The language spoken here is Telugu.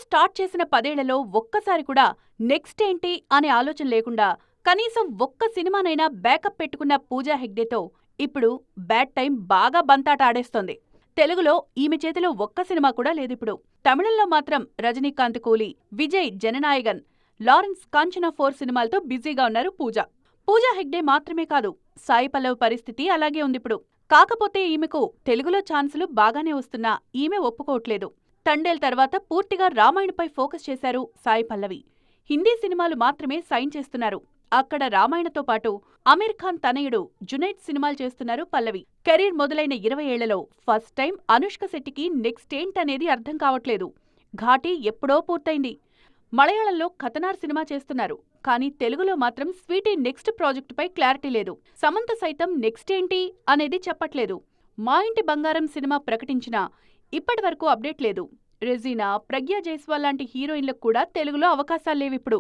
కెరీర్ స్టార్ట్ చేసిన 10 ఏళ్లలో ఒక్కసారి కూడా నెక్స్ట్ ఏంటి అనే ఆలోచన లేకుండా కనీసం ఒక్క సినిమానైనా బ్యాకప్ పెట్టుకున్న పూజా హెగ్డేతో ఇప్పుడు బ్యాడ్ టైం బాగా బంతాట ఆడేస్తోంది. తెలుగులో ఈమె చేతిలో ఒక్క సినిమా కూడా లేదిప్పుడు. తమిళంలో మాత్రం రజనీకాంత్ కూలీ, విజయ్ జననాయగన్, లారెన్స్ కాంచనా 4 సినిమాలతో బిజీగా ఉన్నారు పూజ. పూజా హెగ్డే మాత్రమే కాదు, సాయి పల్లవి పరిస్థితి అలాగే ఉందిప్పుడు. కాకపోతే ఈమెకు తెలుగులో ఛాన్సులు బాగానే వస్తున్నా ఈమె ఒప్పుకోవట్లేదు. తండేల్ తర్వాత పూర్తిగా రామాయణపై ఫోకస్ చేశారు సాయి పల్లవి. హిందీ సినిమాలు మాత్రమే సైన్ చేస్తున్నారు. అక్కడ రామాయణతో పాటు అమీర్ ఖాన్ తనయుడు జునైద్ సినిమాలు చేస్తున్నారు పల్లవి. కెరీర్ మొదలైన 20 ఏళ్లలో ఫస్ట్ టైం అనుష్క శెట్టికి నెక్స్ట్ ఏంటనేది అర్థం కావట్లేదు. ఘాటి ఎప్పుడో పూర్తయింది. మలయాళంలో ఖతనార్ సినిమా చేస్తున్నారు. కానీ తెలుగులో మాత్రం స్వీటీ నెక్స్ట్ ప్రాజెక్టుపై క్లారిటీ లేదు. సమంత సైతం నెక్స్ట్ ఏంటి అనేది చెప్పట్లేదు. మా ఇంటి బంగారం సినిమా ప్రకటించినా ఇప్పటివరకు అప్డేట్ లేదు. రెజీనా, ప్రగ్యా జైస్వాల్ లాంటి హీరోయిన్లకు కూడా తెలుగులో అవకాశాల్లేవిప్పుడు.